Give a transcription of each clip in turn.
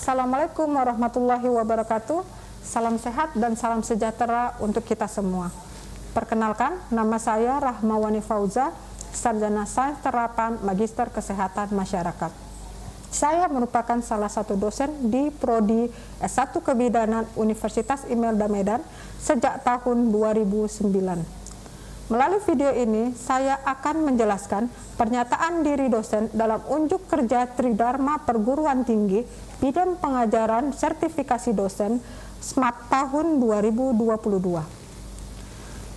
Assalamualaikum warahmatullahi wabarakatuh. Salam sehat dan salam sejahtera untuk kita semua. Perkenalkan, nama saya Rahmawani Fauza, Sarjana Sains Terapan Magister Kesehatan Masyarakat. Saya merupakan salah satu dosen di Prodi S1 Kebidanan Universitas Imelda Medan sejak tahun 2009. Melalui video ini, saya akan menjelaskan pernyataan diri dosen dalam unjuk kerja Tridharma Perguruan Tinggi Bidang Pengajaran Sertifikasi Dosen SMAT tahun 2022.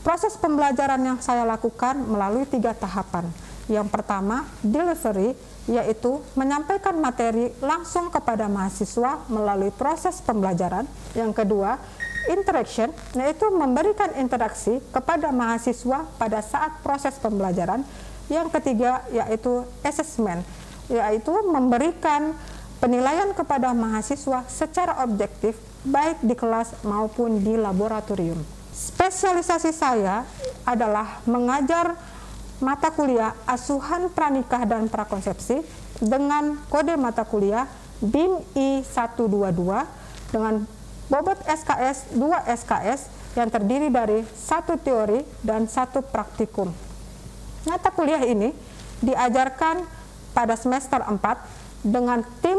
Proses pembelajaran yang saya lakukan melalui 3 tahapan. Yang pertama, delivery, yaitu menyampaikan materi langsung kepada mahasiswa melalui proses pembelajaran. Yang kedua, interaction, yaitu memberikan interaksi kepada mahasiswa pada saat proses pembelajaran. Yang ketiga, yaitu assessment, yaitu memberikan penilaian kepada mahasiswa secara objektif, baik di kelas maupun di laboratorium. Spesialisasi saya adalah mengajar mata kuliah asuhan pranikah dan prakonsepsi dengan kode mata kuliah BIM I122 dengan bobot SKS 2 SKS yang terdiri dari 1 teori dan 1 praktikum. Mata kuliah ini diajarkan pada semester 4 dengan tim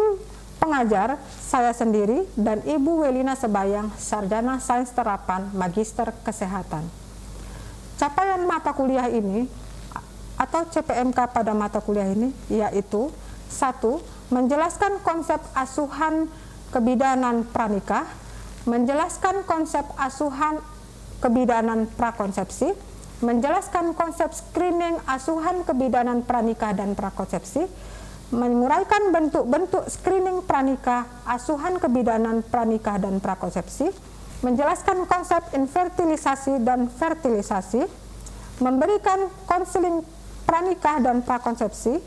pengajar saya sendiri dan Ibu Welina Sebayang, Sarjana Sains Terapan Magister Kesehatan. Capaian mata kuliah ini atau CPMK pada mata kuliah ini yaitu 1. Menjelaskan konsep asuhan kebidanan pranikah, menjelaskan konsep asuhan kebidanan prakonsepsi, menjelaskan konsep screening asuhan kebidanan pranikah dan prakonsepsi, menguraikan bentuk-bentuk screening pranikah, asuhan kebidanan pranikah dan prakonsepsi, menjelaskan konsep infertilisasi dan fertilisasi, memberikan konseling pranikah dan prakonsepsi,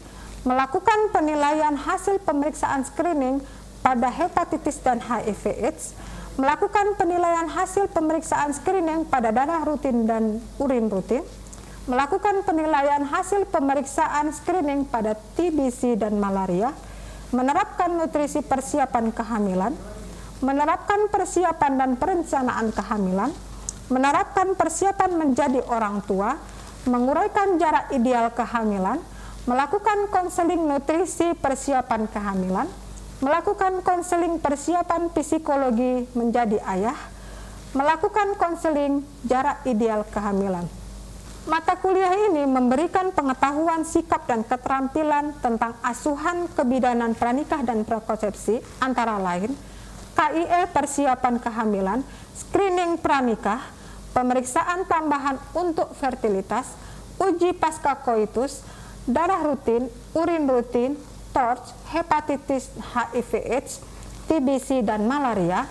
melakukan penilaian hasil pemeriksaan screening pada hepatitis dan HIV/AIDS, melakukan penilaian hasil pemeriksaan screening pada darah rutin dan urin rutin, melakukan penilaian hasil pemeriksaan screening pada TBC dan malaria, menerapkan nutrisi persiapan kehamilan, menerapkan persiapan dan perencanaan kehamilan, menerapkan persiapan menjadi orang tua, menguraikan jarak ideal kehamilan, melakukan konseling nutrisi persiapan kehamilan, melakukan konseling persiapan psikologi menjadi ayah, melakukan konseling jarak ideal kehamilan. Mata kuliah ini memberikan pengetahuan sikap dan keterampilan tentang asuhan kebidanan pranikah dan prakonsepsi, antara lain KIE persiapan kehamilan, screening pranikah, pemeriksaan tambahan untuk fertilitas, uji pasca koitus, darah rutin, urin rutin, TORCH, hepatitis HIV/AIDS, TBC dan malaria,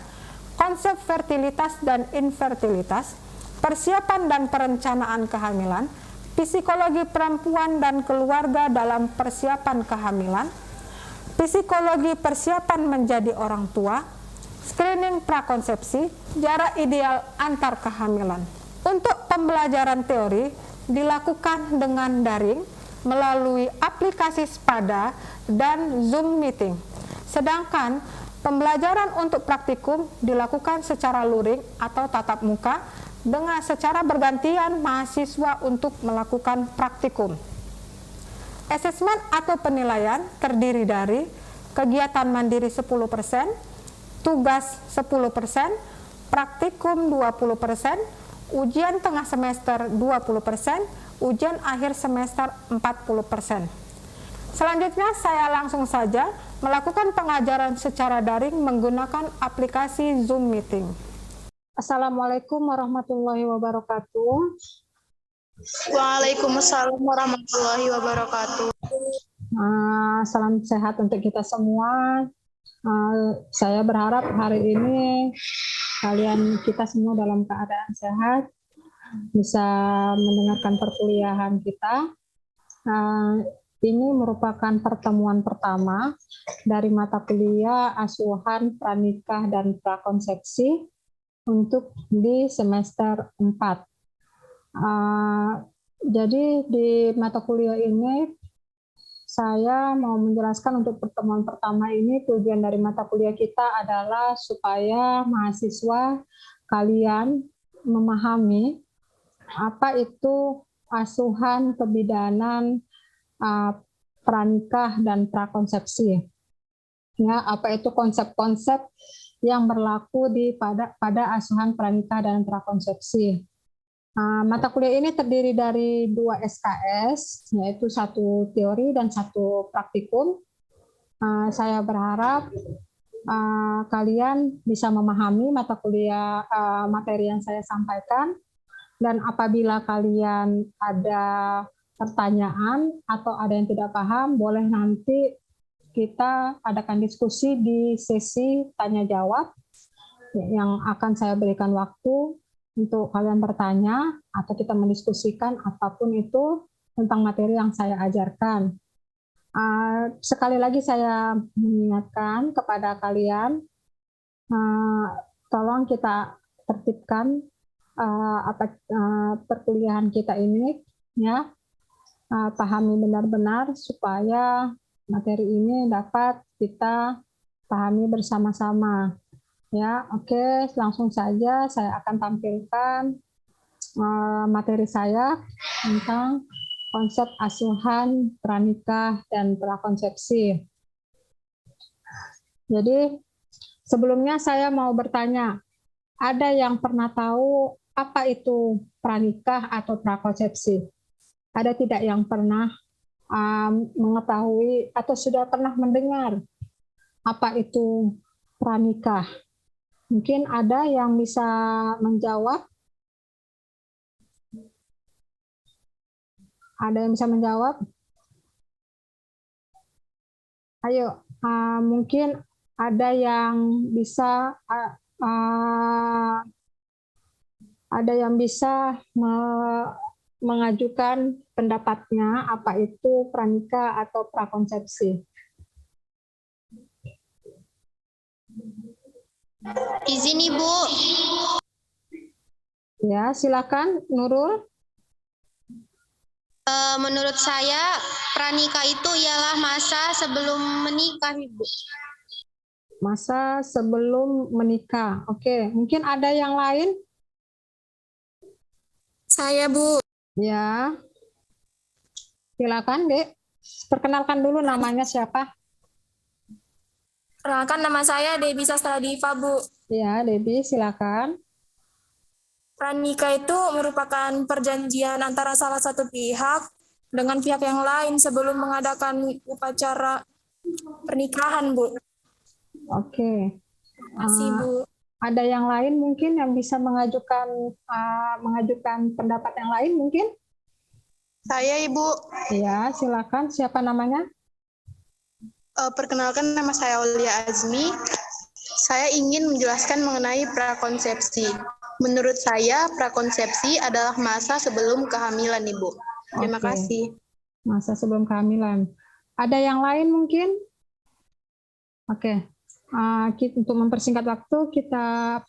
konsep fertilitas dan infertilitas, persiapan dan perencanaan kehamilan, psikologi perempuan dan keluarga dalam persiapan kehamilan, psikologi persiapan menjadi orang tua, screening prakonsepsi, jarak ideal antar kehamilan. Untuk pembelajaran teori dilakukan dengan daring melalui aplikasi Spada dan Zoom Meeting. Sedangkan pembelajaran untuk praktikum dilakukan secara luring atau tatap muka dengan secara bergantian mahasiswa untuk melakukan praktikum. Asesmen atau penilaian terdiri dari kegiatan mandiri 10%, tugas 10%, praktikum 20%, ujian tengah semester 20%, ujian akhir semester 40%. Selanjutnya saya langsung saja melakukan pengajaran secara daring menggunakan aplikasi Zoom Meeting. Assalamualaikum warahmatullahi wabarakatuh. Waalaikumsalam warahmatullahi wabarakatuh. Salam sehat untuk kita semua. Saya berharap hari ini kita semua dalam keadaan sehat, bisa mendengarkan perkuliahan kita. Ini merupakan pertemuan pertama dari mata kuliah asuhan pranikah dan prakonsepsi untuk di semester 4. Jadi di mata kuliah ini saya mau menjelaskan untuk pertemuan pertama ini, tujuan dari mata kuliah kita adalah supaya mahasiswa kalian memahami apa itu asuhan, kebidanan, pranikah, dan prakonsepsi. Ya, apa itu konsep-konsep yang berlaku pada asuhan, pranikah, dan prakonsepsi. Mata kuliah ini terdiri dari 2 SKS, yaitu 1 teori dan 1 praktikum. Saya berharap kalian bisa memahami mata kuliah materi yang saya sampaikan, dan apabila kalian ada pertanyaan atau ada yang tidak paham, boleh nanti kita adakan diskusi di sesi tanya jawab yang akan saya berikan waktu untuk kalian bertanya atau kita mendiskusikan apapun itu tentang materi yang saya ajarkan. Sekali lagi saya mengingatkan kepada kalian, tolong kita tertibkan perkuliahan kita ini, ya, pahami benar-benar supaya materi ini dapat kita pahami bersama-sama. Ya, oke, langsung saja saya akan tampilkan materi saya tentang konsep asuhan, pranikah, dan prakonsepsi. Jadi, sebelumnya saya mau bertanya, ada yang pernah tahu apa itu pranikah atau prakonsepsi? Ada tidak yang pernah mengetahui atau sudah pernah mendengar apa itu pranikah? Mungkin ada yang bisa menjawab? Ada yang bisa menjawab? Ayo, mungkin ada yang bisa mengajukan pendapatnya apa itu pranikah atau prakonsepsi. Izin Ibu. Ya, silakan Nurul. Menurut saya pranikah itu ialah masa sebelum menikah, Ibu. Masa sebelum menikah. Oke, mungkin ada yang lain? Saya, Bu. Ya. Silakan, Dek. Perkenalkan dulu namanya siapa? Perkenalkan, nama saya Debbie Sastra Diva, Bu. Ya, Debbie, silakan. Pranikah itu merupakan perjanjian antara salah satu pihak dengan pihak yang lain sebelum mengadakan upacara pernikahan, Bu. Oke. Terima kasih, Bu. Ada yang lain mungkin yang bisa mengajukan pendapat yang lain mungkin? Saya, Ibu. Ya, silakan. Siapa namanya? Perkenalkan, nama saya Aulia Azmi. Saya ingin menjelaskan mengenai prakonsepsi. Menurut saya, prakonsepsi adalah masa sebelum kehamilan, Ibu. Terima kasih. Masa sebelum kehamilan. Ada yang lain mungkin? Oke. Untuk mempersingkat waktu, kita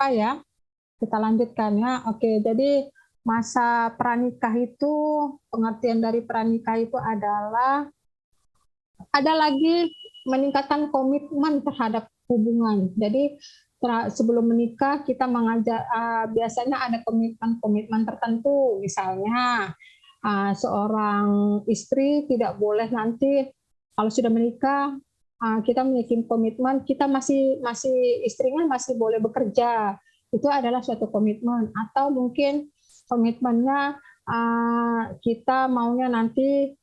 kita lanjutkan ya. Oke, jadi masa pranikah itu, pengertian dari pranikah itu adalah ada lagi meningkatkan komitmen terhadap hubungan. Jadi sebelum menikah kita biasanya ada komitmen tertentu, misalnya seorang istri tidak boleh nanti kalau sudah menikah kita memiliki komitmen kita masih istrinya masih boleh bekerja, itu adalah suatu komitmen. Atau mungkin komitmennya kita maunya nanti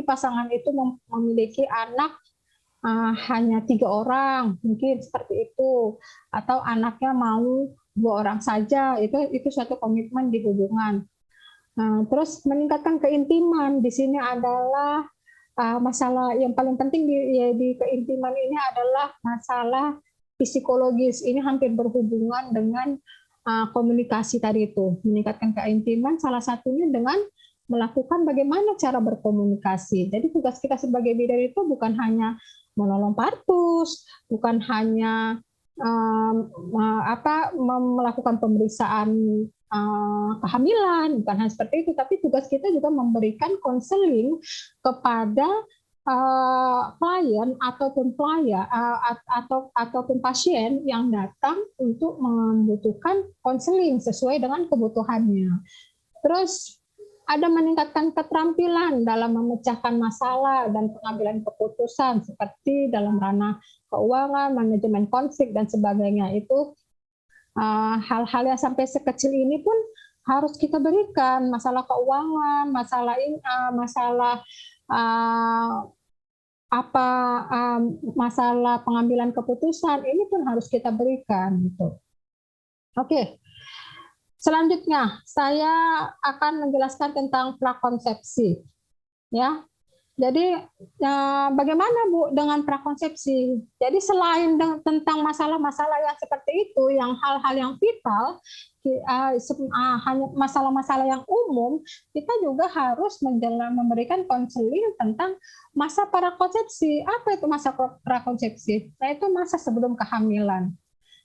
pasangan itu memiliki anak hanya 3 orang, mungkin seperti itu, atau anaknya mau 2 orang saja, itu suatu komitmen di hubungan. Terus meningkatkan keintiman, di sini adalah masalah yang paling penting di keintiman ini adalah masalah psikologis. Ini hampir berhubungan dengan komunikasi tadi itu. Meningkatkan keintiman salah satunya dengan melakukan bagaimana cara berkomunikasi. Jadi tugas kita sebagai bidadari itu bukan hanya menolong partus, bukan hanya melakukan pemeriksaan kehamilan, bukan hanya seperti itu, tapi tugas kita juga memberikan konseling kepada klien ataupun ataupun pasien yang datang untuk membutuhkan konseling sesuai dengan kebutuhannya. Terus ada meningkatkan keterampilan dalam memecahkan masalah dan pengambilan keputusan seperti dalam ranah keuangan, manajemen konflik dan sebagainya. Itu hal-hal yang sampai sekecil ini pun harus kita berikan. Masalah keuangan, masalah masalah pengambilan keputusan ini pun harus kita berikan gitu. Oke. Selanjutnya saya akan menjelaskan tentang prakonsepsi. Ya. Jadi bagaimana Bu dengan prakonsepsi? Jadi selain tentang masalah-masalah yang seperti itu, yang hal-hal yang vital, hanya masalah-masalah yang umum, kita juga harus memberikan konseling tentang masa prakonsepsi. Apa itu masa prakonsepsi? Nah, itu masa sebelum kehamilan.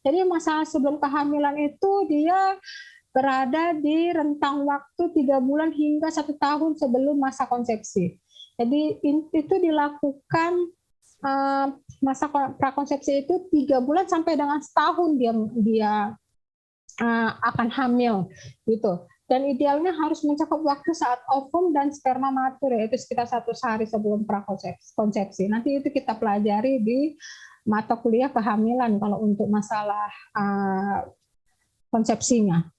Jadi masa sebelum kehamilan itu dia berada di rentang waktu 3 bulan hingga 1 tahun sebelum masa konsepsi. Jadi itu dilakukan masa prakonsepsi itu 3 bulan sampai dengan setahun dia akan hamil gitu. Dan idealnya harus mencakup waktu saat ovum dan sperma matur, yaitu sekitar 1 hari sebelum prakonsepsi. Nanti itu kita pelajari di mata kuliah kehamilan kalau untuk masalah konsepsinya.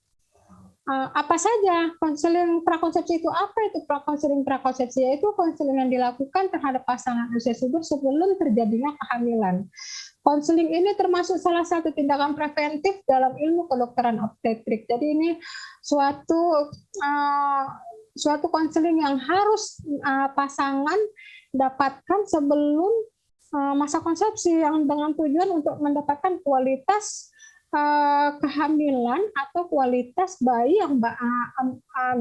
Apa saja konseling prakonsepsi itu? Apa itu konseling prakonsepsi? Yaitu konseling yang dilakukan terhadap pasangan usia subur sebelum terjadinya kehamilan. Konseling ini termasuk salah satu tindakan preventif dalam ilmu kedokteran obstetrik. Jadi ini suatu konseling yang harus pasangan dapatkan sebelum masa konsepsi, yang dengan tujuan untuk mendapatkan kualitas kehamilan atau kualitas bayi yang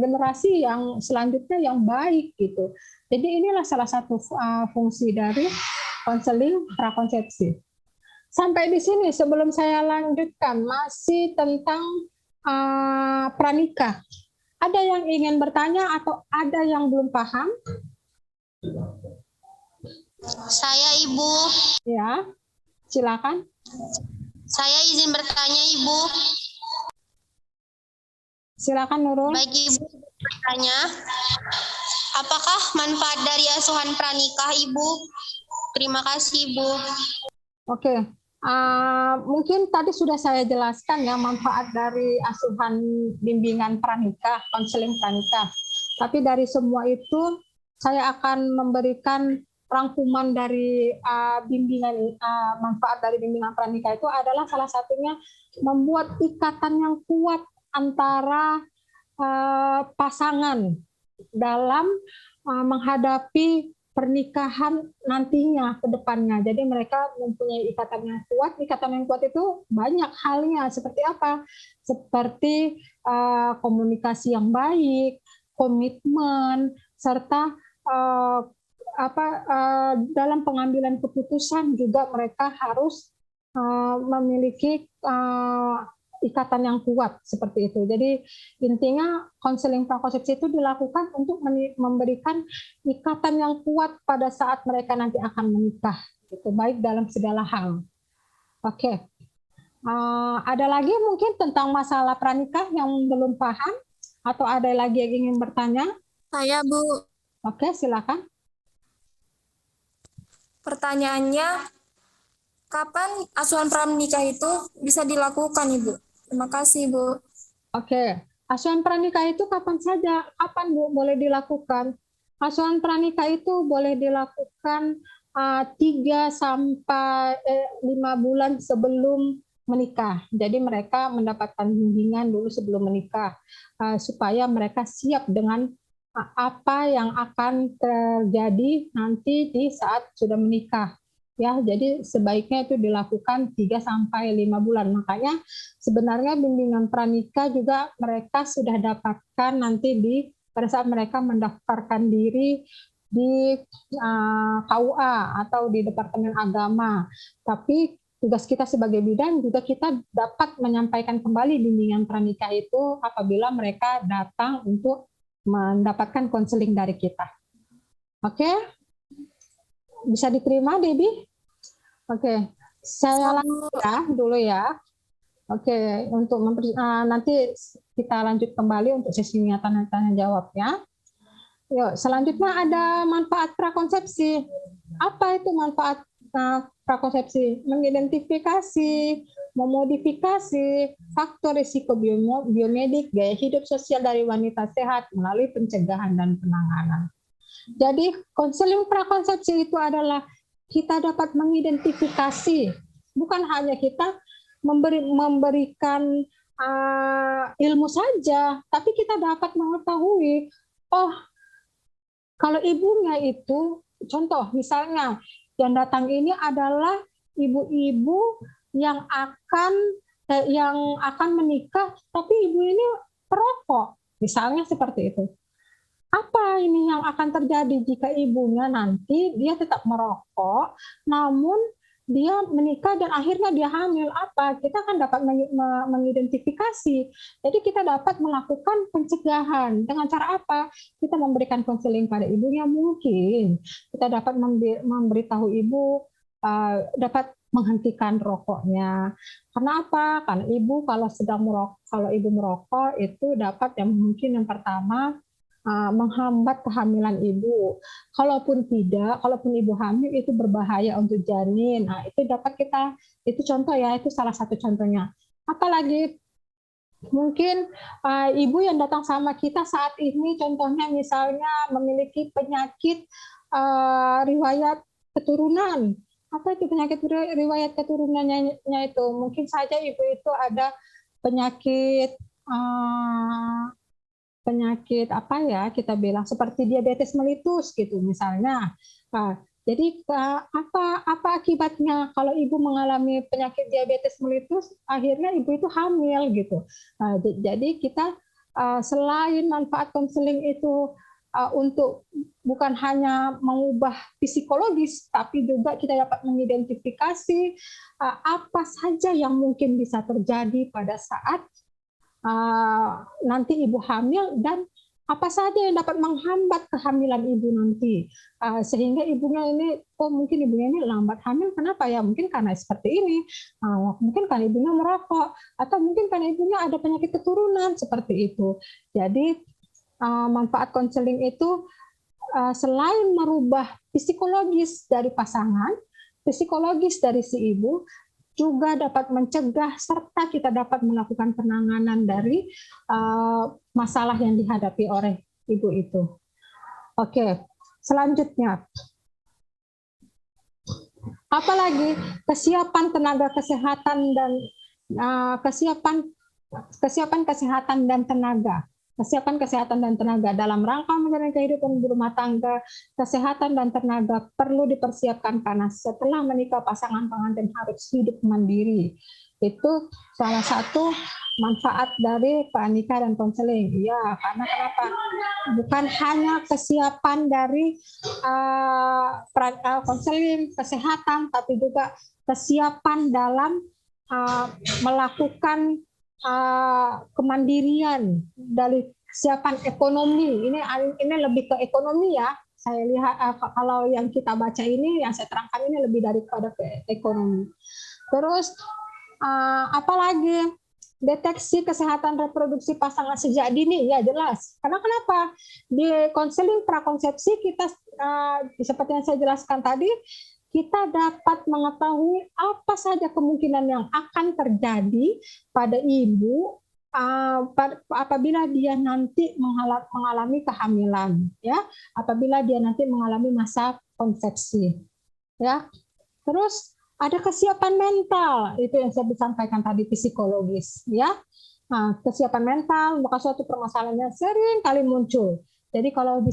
generasi yang selanjutnya yang baik gitu. Jadi inilah salah satu fungsi dari konseling prakonsepsi. Sampai di sini sebelum saya lanjutkan masih tentang pranikah. Ada yang ingin bertanya atau ada yang belum paham? Saya Ibu. Ya, silakan. Saya izin bertanya, Ibu. Silakan Nurul. Baik, Ibu bertanya, apakah manfaat dari asuhan pranikah, Ibu? Terima kasih, Ibu. Oke, mungkin tadi sudah saya jelaskan ya manfaat dari asuhan bimbingan pranikah, konseling pranikah. Tapi dari semua itu saya akan memberikan rangkuman dari manfaat dari bimbingan pranikah itu adalah salah satunya membuat ikatan yang kuat antara pasangan dalam menghadapi pernikahan nantinya ke depannya. Jadi mereka mempunyai ikatan yang kuat. Ikatan yang kuat itu banyak halnya. Seperti apa? Seperti komunikasi yang baik, komitmen, serta dalam pengambilan keputusan juga mereka harus memiliki ikatan yang kuat seperti itu. Jadi intinya konseling prakonsepsi itu dilakukan untuk memberikan ikatan yang kuat pada saat mereka nanti akan menikah, gitu, baik dalam segala hal. Oke, ada lagi mungkin tentang masalah pranikah yang belum paham atau ada lagi yang ingin bertanya? Saya, Bu. Oke, silakan. Pertanyaannya, kapan asuhan pranikah itu bisa dilakukan, Ibu? Terima kasih, Bu. Oke, asuhan pranikah itu kapan saja? Kapan, Bu, boleh dilakukan? Asuhan pranikah itu boleh dilakukan 3 sampai 5 bulan sebelum menikah. Jadi mereka mendapatkan bimbingan dulu sebelum menikah supaya mereka siap dengan apa yang akan terjadi nanti di saat sudah menikah. Ya, jadi sebaiknya itu dilakukan 3 sampai 5 bulan. Makanya sebenarnya bimbingan pranikah juga mereka sudah dapatkan nanti pada saat mereka mendaftarkan diri di KUA atau di Departemen Agama. Tapi tugas kita sebagai bidan juga kita dapat menyampaikan kembali bimbingan pranikah itu apabila mereka datang untuk mendapatkan konseling dari kita. Oke? Bisa diterima, Debbie? Oke, saya lanjutkan dulu ya. Oke, untuk nanti kita lanjut kembali untuk sesi tanya jawab ya. Yuk, selanjutnya ada manfaat prakonsepsi. Apa itu manfaat prakonsepsi? Mengidentifikasi, memodifikasi faktor risiko biomedik, gaya hidup sosial dari wanita sehat melalui pencegahan dan penanganan. Jadi konseling prakonsepsi itu adalah kita dapat mengidentifikasi, bukan hanya kita memberikan ilmu saja, tapi kita dapat mengetahui, oh kalau ibunya itu, contoh misalnya yang datang ini adalah ibu-ibu yang akan menikah, tapi ibu ini perokok, misalnya seperti itu. Apa ini yang akan terjadi jika ibunya nanti dia tetap merokok, namun dia menikah dan akhirnya dia hamil? Apa? Kita akan dapat mengidentifikasi. Jadi kita dapat melakukan pencegahan. Dengan cara apa? Kita memberikan konseling pada ibunya mungkin. Kita dapat memberitahu ibu dapat menghentikan rokoknya. Karena apa? Karena ibu kalau ibu merokok itu dapat yang mungkin yang pertama menghambat kehamilan ibu. Kalaupun ibu hamil itu berbahaya untuk janin. Nah, itu dapat itu contoh ya, itu salah satu contohnya. Apalagi mungkin ibu yang datang sama kita saat ini, contohnya misalnya memiliki penyakit riwayat keturunan. Apa itu penyakit riwayat keturunannya itu? Mungkin saja ibu itu ada penyakit apa ya kita bilang seperti diabetes mellitus gitu misalnya. Jadi apa akibatnya kalau ibu mengalami penyakit diabetes mellitus? Akhirnya ibu itu hamil gitu. Jadi kita selain manfaat konseling itu untuk bukan hanya mengubah psikologis, tapi juga kita dapat mengidentifikasi apa saja yang mungkin bisa terjadi pada saat nanti ibu hamil dan apa saja yang dapat menghambat kehamilan ibu nanti sehingga ibunya ini mungkin ibunya ini lambat hamil. Kenapa ya? Mungkin karena seperti ini, mungkin karena ibunya merokok, atau mungkin karena ibunya ada penyakit keturunan seperti itu. Jadi manfaat konseling itu selain merubah psikologis dari pasangan, psikologis dari si ibu, juga dapat mencegah serta kita dapat melakukan penanganan dari masalah yang dihadapi oleh ibu itu. Oke, selanjutnya. Apalagi kesiapan tenaga kesehatan dan kesiapan kesehatan dan tenaga. Kesiapan kesehatan dan tenaga dalam rangka menjalani kehidupan berumah tangga, kesehatan dan tenaga perlu dipersiapkan karena setelah menikah pasangan pengantin harus hidup mandiri. Itu salah satu manfaat dari pranikah dan konseling. Ya, karena kenapa? Bukan hanya kesiapan dari konseling kesehatan, tapi juga kesiapan dalam melakukan kemandirian dari kesiapan ekonomi. Ini lebih ke ekonomi ya. Saya lihat kalau yang kita baca ini, yang saya terangkan ini lebih daripada ke ekonomi. Terus apalagi deteksi kesehatan reproduksi pasangan sejak dini, ya jelas. Karena kenapa? Di konseling prakonsepsi kita seperti yang saya jelaskan tadi, kita dapat mengetahui apa saja kemungkinan yang akan terjadi pada ibu apabila dia nanti mengalami kehamilan, ya, apabila dia nanti mengalami masa konsepsi, ya. Terus ada kesiapan mental, itu yang saya sampaikan tadi, psikologis, ya. Nah, kesiapan mental maka suatu permasalahan yang sering kali muncul. Jadi kalau di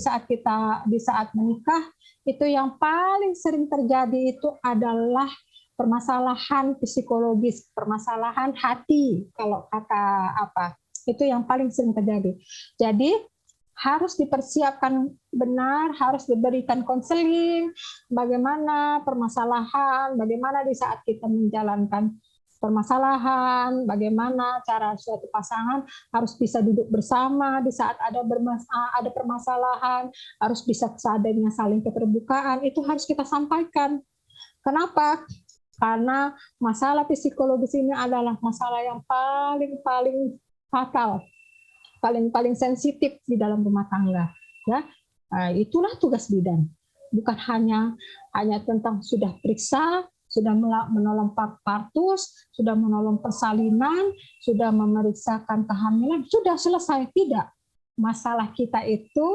saat menikah itu yang paling sering terjadi itu adalah permasalahan psikologis, permasalahan hati kalau kata itu yang paling sering terjadi. Jadi harus dipersiapkan benar, harus diberikan konseling, bagaimana permasalahan, bagaimana di saat kita menjalankan permasalahan, bagaimana cara suatu pasangan harus bisa duduk bersama di saat ada permasalahan, harus bisa seadanya saling keterbukaan, itu harus kita sampaikan. Kenapa? Karena masalah psikologis ini adalah masalah yang paling fatal, paling sensitif di dalam rumah tangga. Ya, itulah tugas bidan. Bukan hanya tentang sudah periksa, sudah menolong partus, sudah menolong persalinan, sudah memeriksakan kehamilan, sudah selesai. Tidak. Masalah kita itu,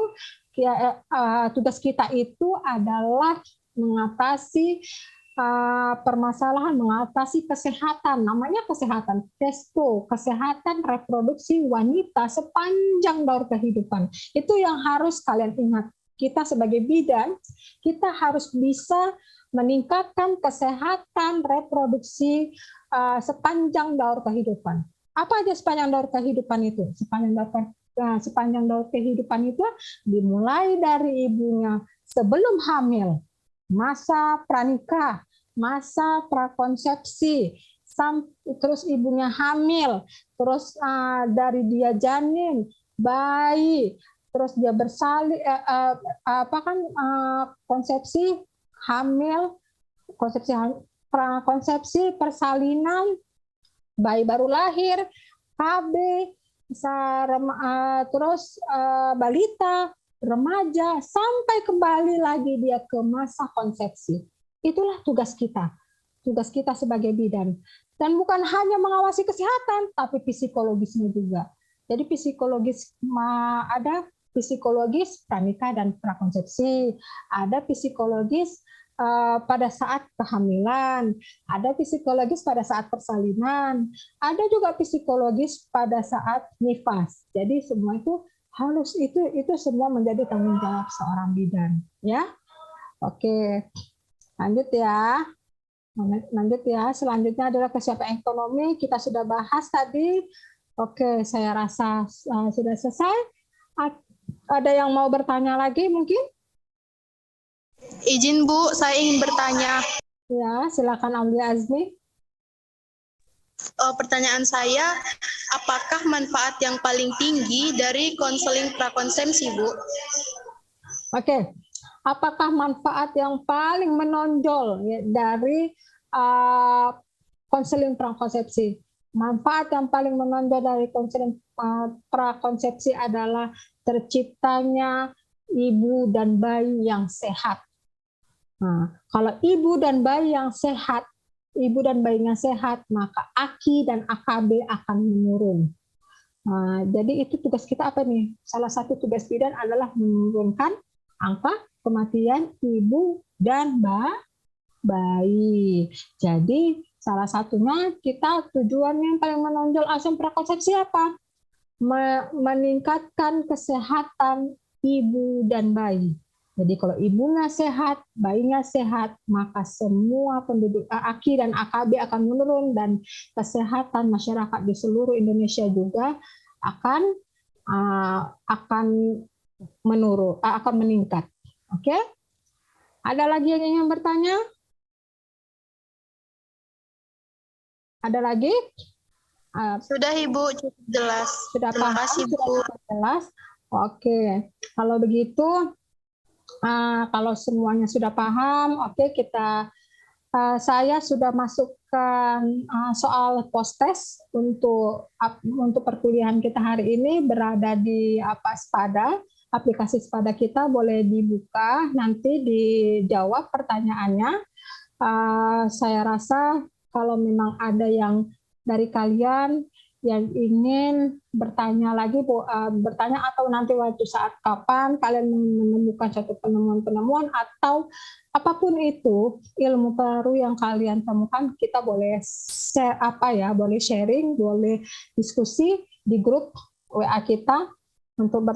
tugas kita itu adalah mengatasi permasalahan, mengatasi kesehatan, namanya kesehatan testo, kesehatan reproduksi wanita sepanjang daur kehidupan. Itu yang harus kalian ingat. Kita sebagai bidan, kita harus bisa meningkatkan kesehatan reproduksi sepanjang daur kehidupan. Apa aja sepanjang daur kehidupan itu? Sepanjang daur kehidupan itu dimulai dari ibunya sebelum hamil, masa pranikah, masa prakonsepsi, terus ibunya hamil, terus dari dia janin, bayi, terus dia bersalin, konsepsi, hamil, konsepsi, persalinan, bayi baru lahir, KB, terus balita, remaja, sampai kembali lagi dia ke masa konsepsi. Itulah tugas kita sebagai bidan. Dan bukan hanya mengawasi kesehatan, tapi psikologisnya juga. Jadi ada psikologis pranikah dan prakonsepsi, ada psikologis pada saat kehamilan, ada psikologis pada saat persalinan, ada juga psikologis pada saat nifas. Jadi semua itu harus itu semua menjadi tanggung jawab seorang bidan, ya. Oke, lanjut ya. Selanjutnya adalah kesiapan ekonomi. Kita sudah bahas tadi. Oke, saya rasa sudah selesai. Ada yang mau bertanya lagi mungkin? Izin Bu, saya ingin bertanya. Ya, silakan Aulia Azmi. Pertanyaan saya, apakah manfaat yang paling tinggi dari konseling prakonsepsi, Bu? Oke, apakah manfaat yang paling menonjol ya, dari konseling prakonsepsi? Manfaat yang paling menonjol dari konseling prakonsepsi adalah terciptanya ibu dan bayi yang sehat. Nah, kalau ibu dan bayinya sehat, maka AKI dan AKB akan menurun. Nah, jadi itu tugas kita apa nih? Salah satu tugas bidan adalah menurunkan angka kematian ibu dan bayi. Jadi salah satunya kita tujuannya yang paling menonjol asuhan prakonsepsi apa? Meningkatkan kesehatan ibu dan bayi. Jadi kalau ibunya sehat, bayinya sehat, maka semua penduduk AKI dan AKB akan menurun dan kesehatan masyarakat di seluruh Indonesia juga akan meningkat. Oke? Ada lagi yang ingin bertanya? Ada lagi? Sudah Ibu, cukup jelas. Sudah Terima paham? kasih, Bu. Sudah jelas? Oke. Kalau begitu, kalau semuanya sudah paham, oke, saya sudah masukkan soal post-test untuk perkuliahan kita hari ini, berada di Spada. Aplikasi Spada kita boleh dibuka, nanti dijawab pertanyaannya. Saya rasa kalau memang ada yang dari kalian yang ingin bertanya lagi, bertanya atau nanti waktu saat kapan kalian menemukan satu penemuan-penemuan atau apapun itu ilmu baru yang kalian temukan, kita boleh boleh sharing, boleh diskusi di grup WA kita untuk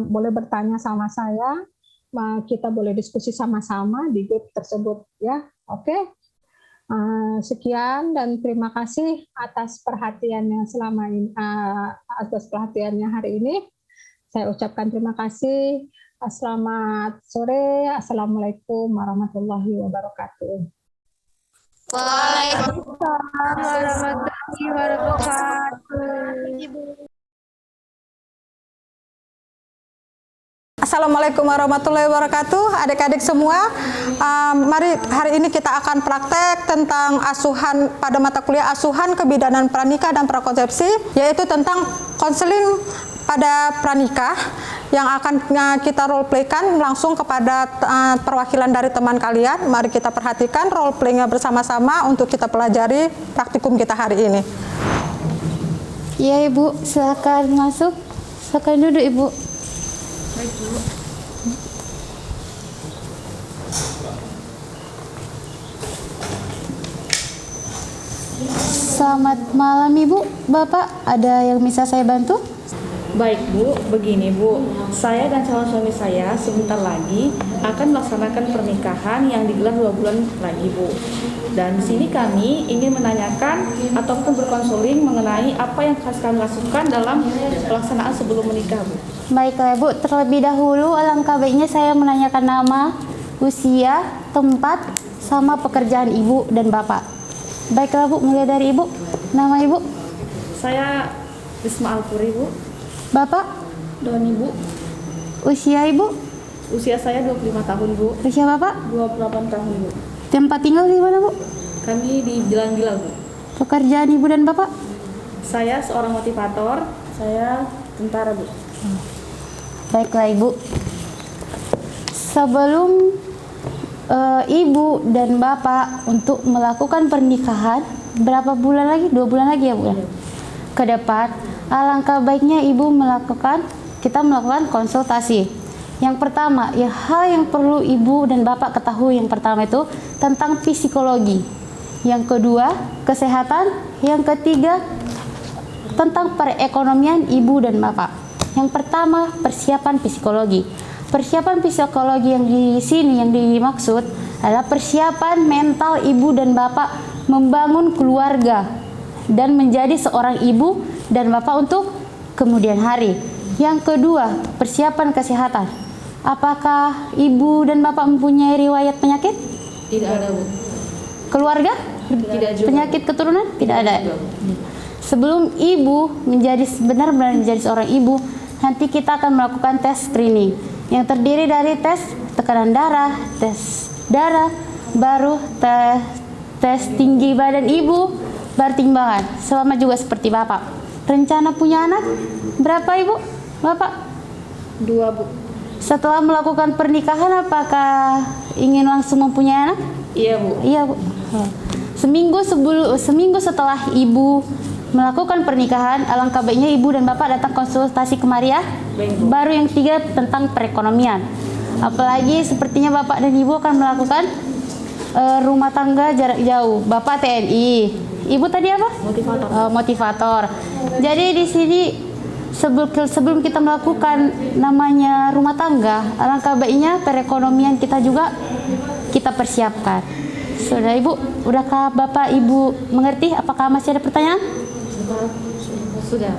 boleh bertanya sama saya, kita boleh diskusi sama-sama di grup tersebut ya. Oke. Sekian dan terima kasih atas perhatiannya hari ini. Saya ucapkan terima kasih. Selamat sore. Assalamualaikum warahmatullahi wabarakatuh. Waalaikumsalam warahmatullahi wabarakatuh. Assalamualaikum warahmatullahi wabarakatuh. Adik-adik semua, mari hari ini kita akan praktek tentang asuhan pada mata kuliah asuhan kebidanan pranikah dan prakonsepsi, yaitu tentang konseling pada pranikah yang akan kita role playkan langsung kepada perwakilan dari teman kalian. Mari kita perhatikan role playnya bersama-sama untuk kita pelajari praktikum kita hari ini. Ya Ibu, silakan masuk. Silakan duduk Ibu. Baik, Bu. Selamat malam Ibu, Bapak. Ada yang bisa saya bantu? Baik Bu, begini Bu, saya dan calon suami saya sebentar lagi akan melaksanakan pernikahan yang digelar 2 bulan lagi Bu. Dan di sini kami ingin menanyakan ataupun berkonseling mengenai apa yang harus kami lakukan dalam pelaksanaan sebelum menikah Bu. Baiklah Bu, terlebih dahulu alangkah baiknya saya menanyakan nama, usia, tempat, sama pekerjaan Ibu dan Bapak. Baiklah Bu, mulai dari Ibu. Nama Ibu? Saya Risma Alpuri Bu. Bapak? Doni Bu. Usia Ibu? Usia saya 25 tahun Bu. Usia Bapak? 28 tahun Bu. Tempat tinggal di mana Bu? Kami di Jalan Gilal Bu. Pekerjaan Ibu dan Bapak? Saya seorang motivator, saya tentara Bu. Baiklah Ibu. Sebelum Ibu dan Bapak untuk melakukan pernikahan, berapa bulan lagi? 2 bulan lagi ya Bu ya? Ke depan, alangkah baiknya Ibu kita melakukan konsultasi. Yang pertama, hal yang perlu Ibu dan Bapak ketahui yang pertama itu tentang psikologi. Yang kedua, kesehatan. Yang ketiga, tentang perekonomian Ibu dan Bapak. Yang pertama, persiapan psikologi. Persiapan psikologi yang di sini yang dimaksud adalah persiapan mental Ibu dan Bapak membangun keluarga dan menjadi seorang ibu dan bapak untuk kemudian hari. Yang kedua, persiapan kesehatan. Apakah Ibu dan Bapak mempunyai riwayat penyakit? Tidak ada Bu. Keluarga? Tidak juga. Penyakit keturunan? Tidak ada. Sebelum Ibu benar-benar menjadi seorang ibu, nanti kita akan melakukan tes screening yang terdiri dari tes tekanan darah, baru tes tinggi badan Ibu, baru timbangan, sama juga seperti Bapak. Rencana punya anak berapa Ibu? Bapak? 2 Bu. Setelah melakukan pernikahan, apakah ingin langsung mempunyai anak? Iya Bu. Iya Bu. Seminggu setelah Ibu melakukan pernikahan, alangkah baiknya Ibu dan Bapak datang konsultasi kemari ya. Baik, Bu. Baru yang ketiga tentang perekonomian. Apalagi sepertinya Bapak dan Ibu akan melakukan rumah tangga jarak jauh. Bapak TNI, Ibu tadi apa? Motivator. Motivator. Jadi di sini sebelum kita melakukan namanya rumah tangga, alangkah baiknya perekonomian kita juga kita persiapkan. Sudah Ibu, udahkah Bapak Ibu mengerti? Apakah masih ada pertanyaan? Sudah.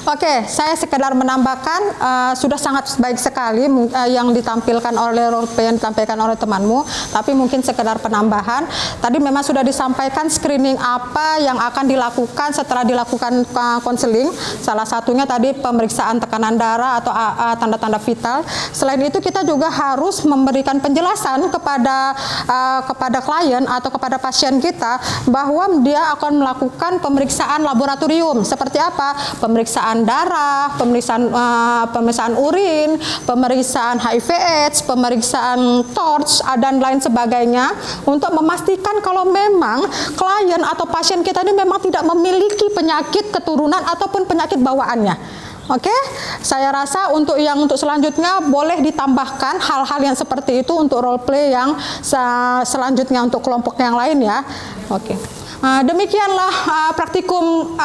Oke, saya sekedar menambahkan, sudah sangat baik sekali yang ditampilkan oleh role play yang ditampilkan oleh temanmu, tapi mungkin sekedar penambahan. Tadi memang sudah disampaikan screening apa yang akan dilakukan setelah dilakukan konseling. Salah satunya tadi pemeriksaan tekanan darah atau tanda-tanda vital. Selain itu kita juga harus memberikan penjelasan kepada klien atau kepada pasien kita bahwa dia akan melakukan pemeriksaan laboratorium. Seperti apa? Pemeriksaan darah, pemeriksaan urin, pemeriksaan HIV/AIDS, pemeriksaan TORCH dan lain sebagainya untuk memastikan kalau memang klien atau pasien kita ini memang tidak memiliki penyakit keturunan ataupun penyakit bawaannya. Oke, saya rasa untuk selanjutnya boleh ditambahkan hal-hal yang seperti itu untuk role play yang selanjutnya untuk kelompok yang lain ya. Oke. Demikianlah praktikum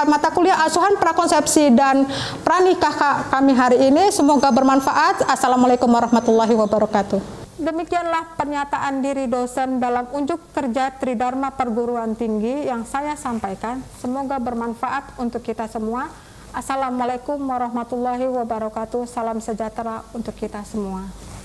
mata kuliah asuhan prakonsepsi dan pranikah kami hari ini. Semoga bermanfaat. Assalamualaikum warahmatullahi wabarakatuh. Demikianlah pernyataan diri dosen dalam unjuk kerja Tridharma Perguruan Tinggi yang saya sampaikan. Semoga bermanfaat untuk kita semua. Assalamualaikum warahmatullahi wabarakatuh. Salam sejahtera untuk kita semua.